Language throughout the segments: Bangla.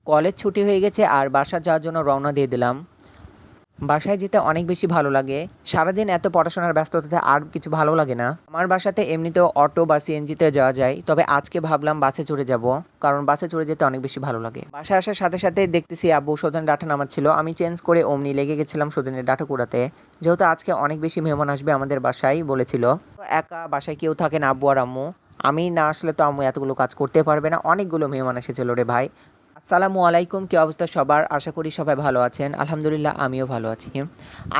কলেজ ছুটি হয়ে গেছে আর বাসা যাওয়ার জন্য রওনা দিয়ে দিলাম। বাসায় যেতে অনেক বেশি ভালো লাগে। সারাদিন এত পড়াশোনার ব্যস্ততাতে আর কিছু ভালো লাগে না। আমার বাসাতে এমনিতেও অটো বা সিএনজিতে যাওয়া যায়, তবে আজকে ভাবলাম বাসে চড়ে যাব, কারণ বাসে চড়ে যেতে অনেক বেশি ভালো লাগে। বাসায় আসার সাথে সাথে দেখতেছি আব্বু সজনের ডাঁটা নামাচ্ছিল, আমি চেঞ্জ করে অমনি লেগে গেছিলাম সজনের ডাঁটা কুড়াতে। যেহেতু আজকে অনেক বেশি মেহমান আসবে আমাদের বাসায় বলেছিল, তো একা বাসায় কেউ থাকে না, আব্বু আর আম্মু। আমি না আসলে তো আম্মু এতগুলো কাজ করতে পারবে না, অনেকগুলো মেহমান এসেছিল রে ভাই। আসসালামু আলাইকুম, কী অবস্থা সবার? আশা করি সবাই ভালো আছেন। আলহামদুলিল্লাহ আমিও ভালো আছি।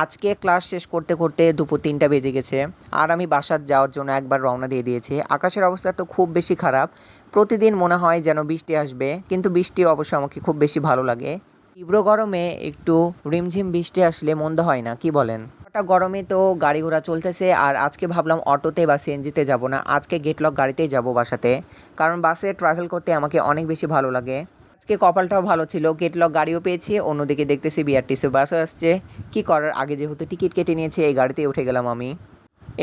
আজকে ক্লাস শেষ করতে করতে দুপুর 3টা বেজে গেছে, আর আমি বাসার যাওয়ার জন্য একবার রওনা দিয়ে দিয়েছি। আকাশের অবস্থা তো খুব বেশি খারাপ। প্রতিদিন মনে হয় যেন বৃষ্টি আসবে, কিন্তু বৃষ্টি অবশ্য আমাকে খুব বেশি ভালো লাগে। তীব্র গরমে একটু রিমঝিম বৃষ্টি আসলে মন্দ হয় না, কি বলেন? ওটা গরমে তো গাড়ি ঘোড়া চলতেছে, আর আজকে ভাবলাম অটোতে বা সিএনজিতে যাব না, আজকে গেটলক গাড়িতেই যাব বাসাতে। কারণ বাসে ট্রাভেল করতে আমাকে অনেক বেশি ভালো লাগে। আজকে কপালটাও ভালো ছিল, গেটলক গাড়িও পেয়েছি, অন্যদিকে দেখতেছি বিআরটিসি বাসও আসছে। কি করার, আগে যেহেতু টিকিট কেটে নিয়েছি এই গাড়িতে উঠে গেলাম আমি।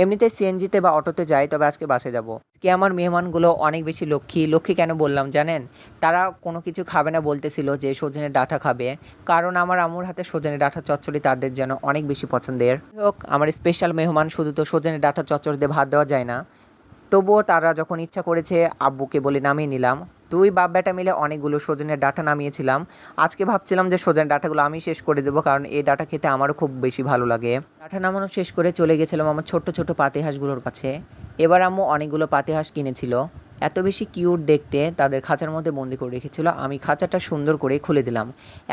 এমনিতে সিএনজিতে বা অটোতে যাই, তবে আজকে বাসে যাব। আজকে আমার মেহমানগুলো অনেক বেশি লক্ষ্মী। লক্ষ্মী কেন বললাম জানেন? তারা কোনো কিছু খাবে না বলতেছিল, যে সজনের ডাঁটা খাবে। কারণ আমার আম্মুর হাতে সজনের ডাঁটা চচ্চড়ি তাদের যেন অনেক বেশি পছন্দের। হোক, আমার স্পেশাল মেহমান, শুধু তো সজনের ডাঁটা চচ্চড়ি দিয়ে ভাত দেওয়া যায় না। তবুও তারা যখন ইচ্ছা করেছে, আব্বুকে বলে নামিয়ে নিলাম। দুই বাপ বেটা মিলে অনেকগুলো সজনের ডাঁটা নামিয়েছিলাম। আজকে ভাবছিলাম যে সজনের ডাঁটাগুলো আমি শেষ করে দেবো, কারণ এই ডাঁটা খেতে আমারও খুব বেশি ভালো লাগে। ডাঁটা নামানো শেষ করে চলে গেছিলাম আমার ছোট্ট ছোট পাতিহাঁসগুলোর কাছে। এবার আম্মু অনেকগুলো পাতিহাঁস কিনেছিল। এত বেশি কিউট দেখতে, তাদের খাঁচার মধ্যে বন্দি করে রেখেছিল। আমি খাঁচাটা সুন্দর করে খুলে দিলাম।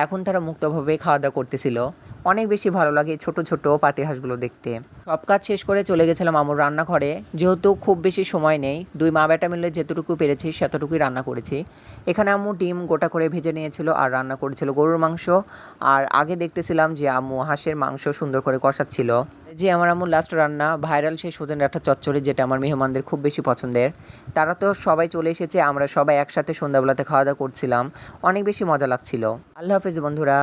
এখন তারা মুক্তভাবে খাওয়া দাওয়া করতেছিল। অনেক বেশি ভালো লাগে ছোট ছোট পাতিহাঁসগুলো দেখতে। সব কাজ শেষ করে চলে গেছিলাম আমার রান্নাঘরে। যেহেতু খুব বেশি সময় নেই, দুই মা বেটা মিলে যেতটুকু পেরেছি সেতটুকুই রান্না করেছি। এখানে আম্মু ডিম গোটা করে ভেজে নিয়েছিল আর রান্না করেছিল গরুর মাংস। আর আগে দেখতেছিলাম যে আম্মু হাঁসের মাংস সুন্দর করে কষাচ্ছিল। যে আমার আম্মুর লাস্ট রান্না ভাইরাল সেই সজনে ডাঁটা চচ্চড়ি, যেটা আমার মেহমানদের খুব বেশি পছন্দের। তারা তো সবাই চলে এসেছে, আমরা সবাই একসাথে সন্ধ্যাবেলাতে খাওয়া দাওয়া করছিলাম। অনেক বেশি মজা লাগছিল। আল্লাহ হাফেজ বন্ধুরা।